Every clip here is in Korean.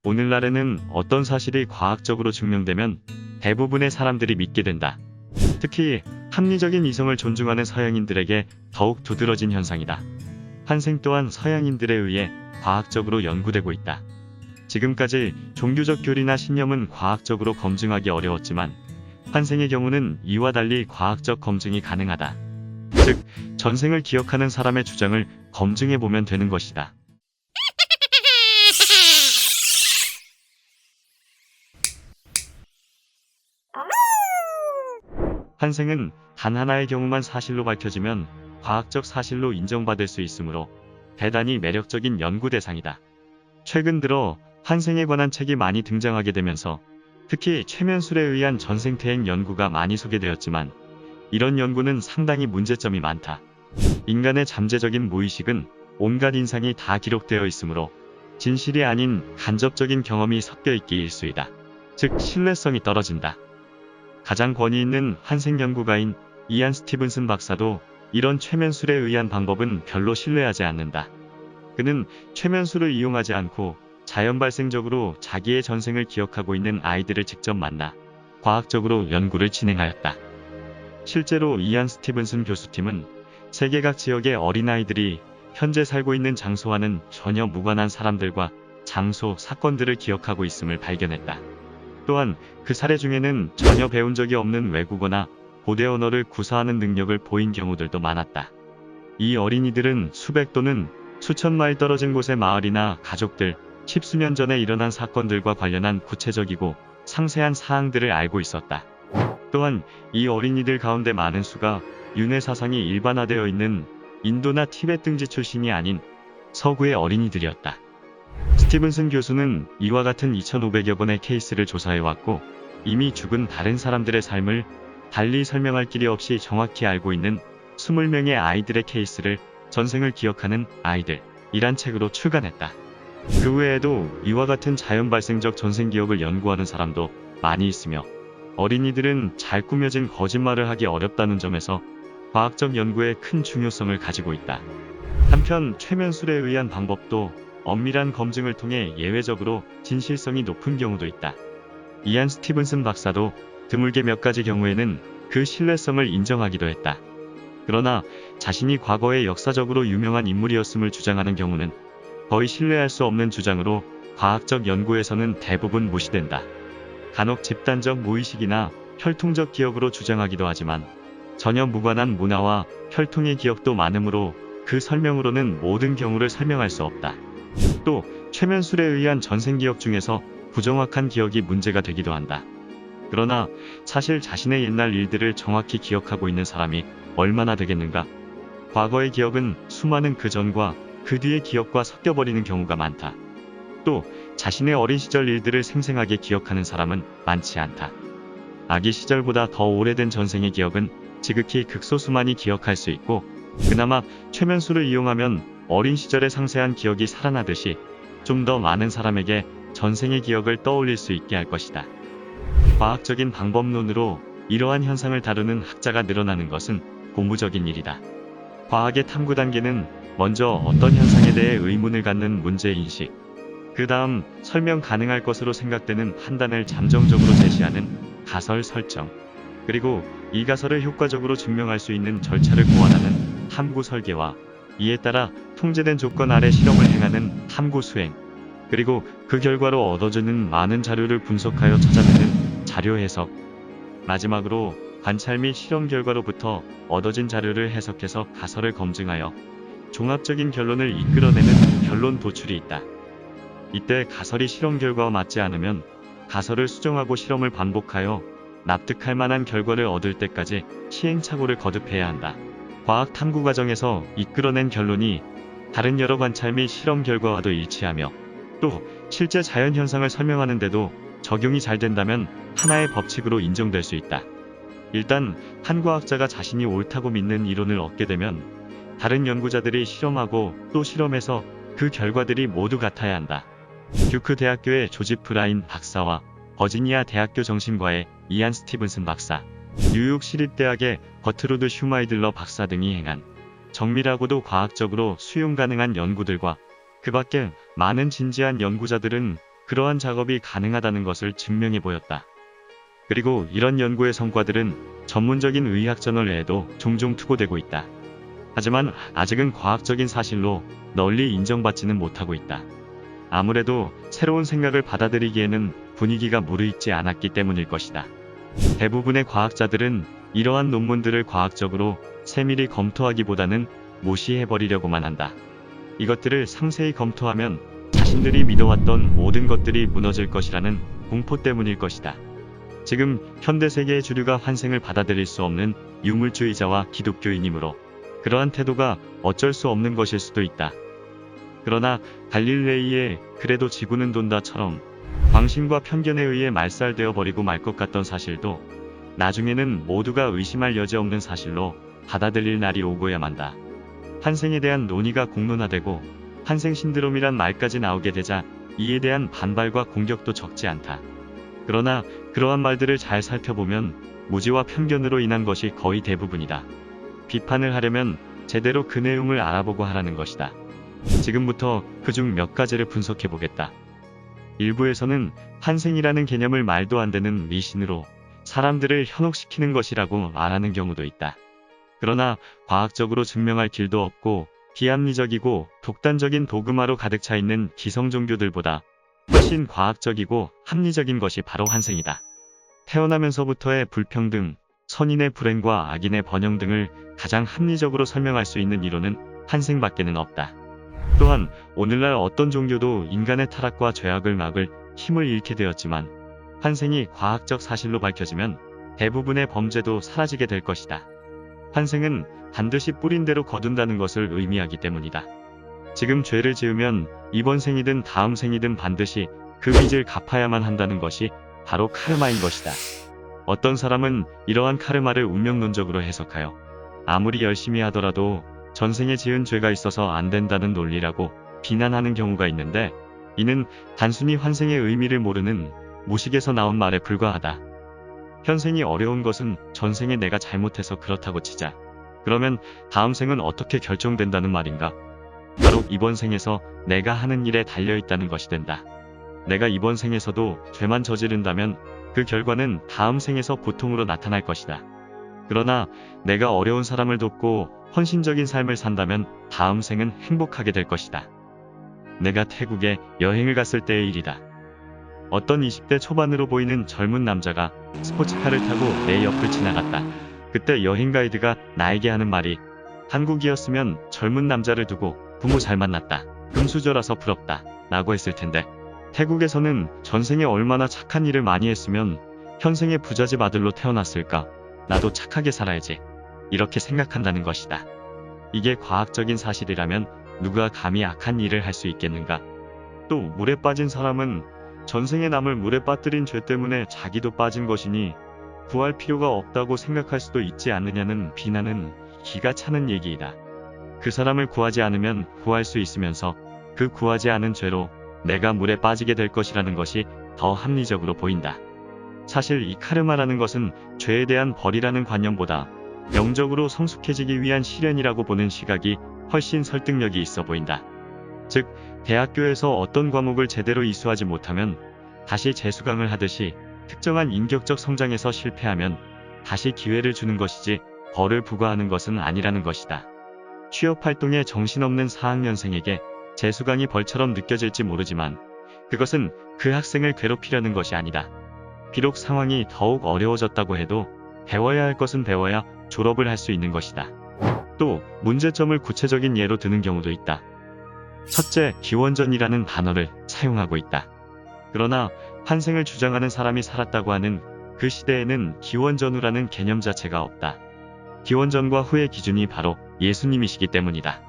오늘날에는 어떤 사실이 과학적으로 증명되면 대부분의 사람들이 믿게 된다. 특히 합리적인 이성을 존중하는 서양인들에게 더욱 두드러진 현상이다. 환생 또한 서양인들에 의해 과학적으로 연구되고 있다. 지금까지 종교적 교리나 신념은 과학적으로 검증하기 어려웠지만 환생의 경우는 이와 달리 과학적 검증이 가능하다. 즉, 전생을 기억하는 사람의 주장을 검증해보면 되는 것이다. 환생은 단 하나의 경우만 사실로 밝혀지면 과학적 사실로 인정받을 수 있으므로 대단히 매력적인 연구 대상이다. 최근 들어 환생에 관한 책이 많이 등장하게 되면서 특히 최면술에 의한 전생태행 연구가 많이 소개되었지만 이런 연구는 상당히 문제점이 많다. 인간의 잠재적인 무의식은 온갖 인상이 다 기록되어 있으므로 진실이 아닌 간접적인 경험이 섞여 있기 일쑤이다. 즉 신뢰성이 떨어진다. 가장 권위 있는 환생 연구가인 이안 스티븐슨 박사도 이런 최면술에 의한 방법은 별로 신뢰하지 않는다. 그는 최면술을 이용하지 않고 자연 발생적으로 자기의 전생을 기억하고 있는 아이들을 직접 만나 과학적으로 연구를 진행하였다. 실제로 이안 스티븐슨 교수팀은 세계 각 지역의 어린아이들이 현재 살고 있는 장소와는 전혀 무관한 사람들과 장소, 사건들을 기억하고 있음을 발견했다. 또한 그 사례 중에는 전혀 배운 적이 없는 외국어나 고대 언어를 구사하는 능력을 보인 경우들도 많았다. 이 어린이들은 수백 또는 수천 마일 떨어진 곳의 마을이나 가족들, 십수년 전에 일어난 사건들과 관련한 구체적이고 상세한 사항들을 알고 있었다. 또한 이 어린이들 가운데 많은 수가 윤회 사상이 일반화되어 있는 인도나 티베트 등지 출신이 아닌 서구의 어린이들이었다. 스티븐슨 교수는 이와 같은 2,500여 건의 케이스를 조사해왔고 이미 죽은 다른 사람들의 삶을 달리 설명할 길이 없이 정확히 알고 있는 20명의 아이들의 케이스를 전생을 기억하는 아이들이란 책으로 출간했다. 그 외에도 이와 같은 자연 발생적 전생 기억을 연구하는 사람도 많이 있으며 어린이들은 잘 꾸며진 거짓말을 하기 어렵다는 점에서 과학적 연구에 큰 중요성을 가지고 있다. 한편 최면술에 의한 방법도 엄밀한 검증을 통해 예외적으로 진실성이 높은 경우도 있다. 이안 스티븐슨 박사도 드물게 몇 가지 경우에는 그 신뢰성을 인정하기도 했다. 그러나 자신이 과거에 역사적으로 유명한 인물이었음을 주장하는 경우는 거의 신뢰할 수 없는 주장으로 과학적 연구에서는 대부분 무시된다. 간혹 집단적 무의식이나 혈통적 기억으로 주장하기도 하지만 전혀 무관한 문화와 혈통의 기억도 많으므로 그 설명으로는 모든 경우를 설명할 수 없다. 또 최면술에 의한 전생기억 중에서 부정확한 기억이 문제가 되기도 한다. 그러나 사실 자신의 옛날 일들을 정확히 기억하고 있는 사람이 얼마나 되겠는가? 과거의 기억은 수많은 그 전과 그 뒤의 기억과 섞여버리는 경우가 많다. 또 자신의 어린 시절 일들을 생생하게 기억하는 사람은 많지 않다. 아기 시절보다 더 오래된 전생의 기억은 지극히 극소수만이 기억할 수 있고 그나마 최면술을 이용하면 어린 시절의 상세한 기억이 살아나듯이 좀 더 많은 사람에게 전생의 기억을 떠올릴 수 있게 할 것이다. 과학적인 방법론으로 이러한 현상을 다루는 학자가 늘어나는 것은 고무적인 일이다. 과학의 탐구 단계는 먼저 어떤 현상에 대해 의문을 갖는 문제인식, 그 다음 설명 가능할 것으로 생각되는 판단을 잠정적으로 제시하는 가설 설정, 그리고 이 가설을 효과적으로 증명할 수 있는 절차를 고안하는 탐구 설계와 이에 따라 통제된 조건 아래 실험을 행하는 탐구 수행, 그리고 그 결과로 얻어지는 많은 자료를 분석하여 찾아내는 자료 해석, 마지막으로 관찰 및 실험 결과로부터 얻어진 자료를 해석해서 가설을 검증하여 종합적인 결론을 이끌어내는 결론 도출이 있다. 이때 가설이 실험 결과와 맞지 않으면 가설을 수정하고 실험을 반복하여 납득할 만한 결과를 얻을 때까지 시행착오를 거듭해야 한다. 과학 탐구 과정에서 이끌어낸 결론이 다른 여러 관찰 및 실험 결과와도 일치하며 또 실제 자연 현상을 설명하는데도 적용이 잘 된다면 하나의 법칙으로 인정될 수 있다. 일단 한 과학자가 자신이 옳다고 믿는 이론을 얻게 되면 다른 연구자들이 실험하고 또 실험해서 그 결과들이 모두 같아야 한다. 듀크 대학교의 조지 프라인 박사와 버지니아 대학교 정신과의 이안 스티븐슨 박사, 뉴욕 시립대학의 버트루드 슈마이들러 박사 등이 행한 정밀하고도 과학적으로 수용 가능한 연구들과 그 밖에 많은 진지한 연구자들은 그러한 작업이 가능하다는 것을 증명해 보였다. 그리고 이런 연구의 성과들은 전문적인 의학 저널에도 종종 투고되고 있다. 하지만 아직은 과학적인 사실로 널리 인정받지는 못하고 있다. 아무래도 새로운 생각을 받아들이기에는 분위기가 무르익지 않았기 때문일 것이다. 대부분의 과학자들은 이러한 논문들을 과학적으로 세밀히 검토하기보다는 무시해버리려고만 한다. 이것들을 상세히 검토하면 자신들이 믿어왔던 모든 것들이 무너질 것이라는 공포 때문일 것이다. 지금 현대 세계의 주류가 환생을 받아들일 수 없는 유물주의자와 기독교인이므로 그러한 태도가 어쩔 수 없는 것일 수도 있다. 그러나 갈릴레이의 그래도 지구는 돈다처럼 광신과 편견에 의해 말살되어 버리고 말 것 같던 사실도 나중에는 모두가 의심할 여지 없는 사실로 받아들일 날이 오고야 만다. 환생에 대한 논의가 공론화되고 환생 신드롬이란 말까지 나오게 되자 이에 대한 반발과 공격도 적지 않다. 그러나 그러한 말들을 잘 살펴보면 무지와 편견으로 인한 것이 거의 대부분이다. 비판을 하려면 제대로 그 내용을 알아보고 하라는 것이다. 지금부터 그중 몇 가지를 분석해 보겠다. 일부에서는 환생이라는 개념을 말도 안 되는 미신으로 사람들을 현혹시키는 것이라고 말하는 경우도 있다. 그러나 과학적으로 증명할 길도 없고 비합리적이고 독단적인 도그마로 가득 차 있는 기성 종교들보다 훨씬 과학적이고 합리적인 것이 바로 환생이다. 태어나면서부터의 불평등, 선인의 불행과 악인의 번영 등을 가장 합리적으로 설명할 수 있는 이론은 환생밖에는 없다. 또한 오늘날 어떤 종교도 인간의 타락과 죄악을 막을 힘을 잃게 되었지만 환생이 과학적 사실로 밝혀지면 대부분의 범죄도 사라지게 될 것이다. 환생은 반드시 뿌린 대로 거둔다는 것을 의미하기 때문이다. 지금 죄를 지으면 이번 생이든 다음 생이든 반드시 그 빚을 갚아야만 한다는 것이 바로 카르마인 것이다. 어떤 사람은 이러한 카르마를 운명론적으로 해석하여 아무리 열심히 하더라도 전생에 지은 죄가 있어서 안 된다는 논리라고 비난하는 경우가 있는데 이는 단순히 환생의 의미를 모르는 무식에서 나온 말에 불과하다. 현생이 어려운 것은 전생에 내가 잘못해서 그렇다고 치자. 그러면 다음 생은 어떻게 결정된다는 말인가? 바로 이번 생에서 내가 하는 일에 달려있다는 것이 된다. 내가 이번 생에서도 죄만 저지른다면 그 결과는 다음 생에서 고통으로 나타날 것이다. 그러나 내가 어려운 사람을 돕고 헌신적인 삶을 산다면 다음 생은 행복하게 될 것이다. 내가 태국에 여행을 갔을 때의 일이다. 어떤 20대 초반으로 보이는 젊은 남자가 스포츠카를 타고 내 옆을 지나갔다. 그때 여행 가이드가 나에게 하는 말이 한국이었으면 젊은 남자를 두고 부모 잘 만났다. 금수저라서 부럽다. 라고 했을 텐데 태국에서는 전생에 얼마나 착한 일을 많이 했으면 현생의 부잣집 아들로 태어났을까? 나도 착하게 살아야지. 이렇게 생각한다는 것이다. 이게 과학적인 사실이라면 누가 감히 악한 일을 할 수 있겠는가? 또 물에 빠진 사람은 전생에 남을 물에 빠뜨린 죄 때문에 자기도 빠진 것이니 구할 필요가 없다고 생각할 수도 있지 않느냐는 비난은 기가 차는 얘기이다. 그 사람을 구하지 않으면 구할 수 있으면서 그 구하지 않은 죄로 내가 물에 빠지게 될 것이라는 것이 더 합리적으로 보인다. 사실 이 카르마라는 것은 죄에 대한 벌이라는 관념보다 영적으로 성숙해지기 위한 시련이라고 보는 시각이 훨씬 설득력이 있어 보인다. 즉, 대학교에서 어떤 과목을 제대로 이수하지 못하면 다시 재수강을 하듯이 특정한 인격적 성장에서 실패하면 다시 기회를 주는 것이지 벌을 부과하는 것은 아니라는 것이다. 취업활동에 정신없는 4학년생에게 재수강이 벌처럼 느껴질지 모르지만 그것은 그 학생을 괴롭히려는 것이 아니다. 비록 상황이 더욱 어려워졌다고 해도 배워야 할 것은 배워야 졸업을 할 수 있는 것이다. 또 문제점을 구체적인 예로 드는 경우도 있다. 첫째, 기원전이라는 단어를 사용하고 있다. 그러나 환생을 주장하는 사람이 살았다고 하는 그 시대에는 기원전후라는 개념 자체가 없다. 기원전과 후의 기준이 바로 예수님이시기 때문이다.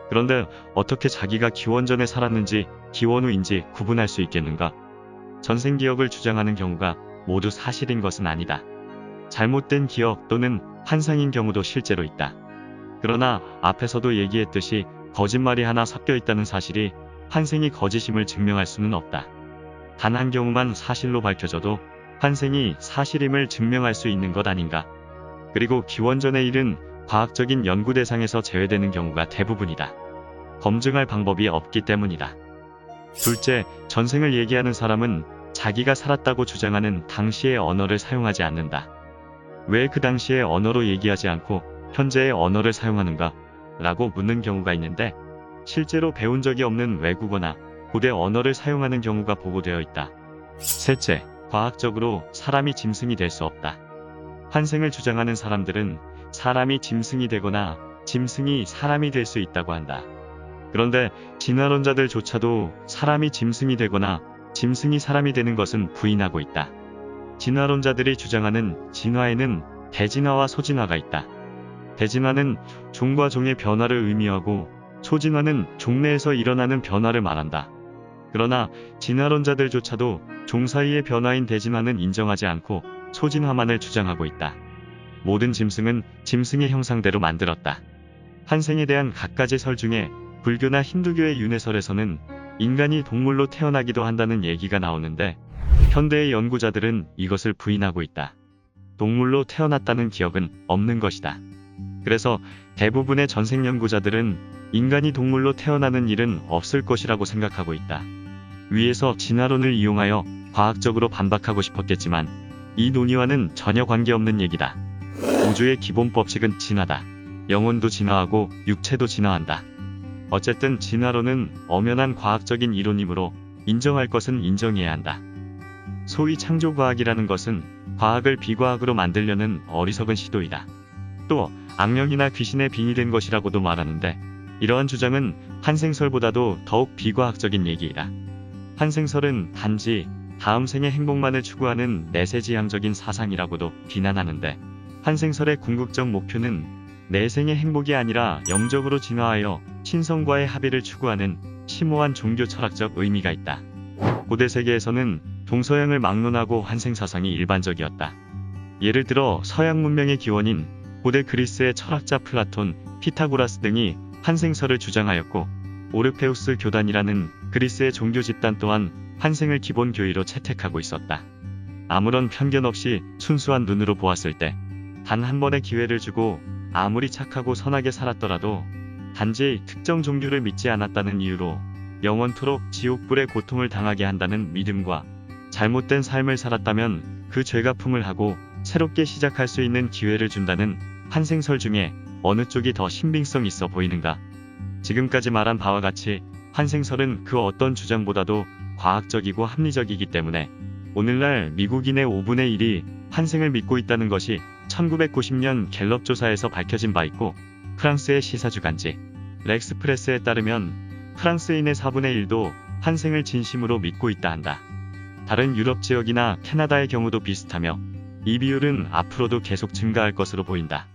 그런데 어떻게 자기가 기원전에 살았는지 기원후인지 구분할 수 있겠는가? 전생 기억을 주장하는 경우가 모두 사실인 것은 아니다. 잘못된 기억 또는 환상인 경우도 실제로 있다. 그러나 앞에서도 얘기했듯이 거짓말이 하나 섞여 있다는 사실이 환생이 거짓임을 증명할 수는 없다. 단 한 경우만 사실로 밝혀져도 환생이 사실임을 증명할 수 있는 것 아닌가? 그리고 기원전의 일은 과학적인 연구 대상에서 제외되는 경우가 대부분이다. 검증할 방법이 없기 때문이다. 둘째, 전생을 얘기하는 사람은 자기가 살았다고 주장하는 당시의 언어를 사용하지 않는다. 왜 그 당시의 언어로 얘기하지 않고 현재의 언어를 사용하는가? 라고 묻는 경우가 있는데, 실제로 배운 적이 없는 외국어나 고대 언어를 사용하는 경우가 보고되어 있다. 셋째, 과학적으로 사람이 짐승이 될 수 없다. 환생을 주장하는 사람들은 사람이 짐승이 되거나 짐승이 사람이 될 수 있다고 한다. 그런데 진화론자들조차도 사람이 짐승이 되거나 짐승이 사람이 되는 것은 부인하고 있다. 진화론자들이 주장하는 진화에는 대진화와 소진화가 있다. 대진화는 종과 종의 변화를 의미하고 소진화는 종 내에서 일어나는 변화를 말한다. 그러나 진화론자들조차도 종 사이의 변화인 대진화는 인정하지 않고 소진화만을 주장하고 있다. 모든 짐승은 짐승의 형상대로 만들었다. 환생에 대한 갖가지 설 중에 불교나 힌두교의 윤회설에서는 인간이 동물로 태어나기도 한다는 얘기가 나오는데, 현대의 연구자들은 이것을 부인하고 있다. 동물로 태어났다는 기억은 없는 것이다. 그래서 대부분의 전생 연구자들은 인간이 동물로 태어나는 일은 없을 것이라고 생각하고 있다. 위에서 진화론을 이용하여 과학적으로 반박하고 싶었겠지만 이 논의와는 전혀 관계없는 얘기다. 우주의 기본 법칙은 진화다. 영혼도 진화하고 육체도 진화한다. 어쨌든 진화론은 엄연한 과학적인 이론이므로 인정할 것은 인정해야 한다. 소위 창조과학이라는 것은 과학을 비과학으로 만들려는 어리석은 시도이다. 또 악령이나 귀신에 빙의된 것이라고도 말하는데, 이러한 주장은 환생설보다도 더욱 비과학적인 얘기이다. 환생설은 단지 다음 생의 행복만을 추구하는 내세지향적인 사상이라고도 비난하는데, 환생설의 궁극적 목표는 내 생의 행복이 아니라 영적으로 진화하여 신성과의 합의를 추구하는 심오한 종교 철학적 의미가 있다. 고대 세계에서는 동서양을 막론하고 환생 사상이 일반적이었다. 예를 들어 서양 문명의 기원인 고대 그리스의 철학자 플라톤, 피타고라스 등이 환생설을 주장하였고, 오르페우스 교단이라는 그리스의 종교 집단 또한 환생을 기본 교의로 채택하고 있었다. 아무런 편견 없이 순수한 눈으로 보았을 때 단 한 번의 기회를 주고 아무리 착하고 선하게 살았더라도 단지 특정 종교를 믿지 않았다는 이유로 영원토록 지옥불의 고통을 당하게 한다는 믿음과 잘못된 삶을 살았다면 그 죄가품을 하고 새롭게 시작할 수 있는 기회를 준다는 환생설 중에 어느 쪽이 더 신빙성 있어 보이는가? 지금까지 말한 바와 같이 환생설은 그 어떤 주장보다도 과학적이고 합리적이기 때문에 오늘날 미국인의 5분의 1이 환생을 믿고 있다는 것이 1990년 갤럽 조사에서 밝혀진 바 있고, 프랑스의 시사주간지 렉스프레스에 따르면 프랑스인의 4분의 1도 환생을 진심으로 믿고 있다 한다. 다른 유럽 지역이나 캐나다의 경우도 비슷하며 이 비율은 앞으로도 계속 증가할 것으로 보인다.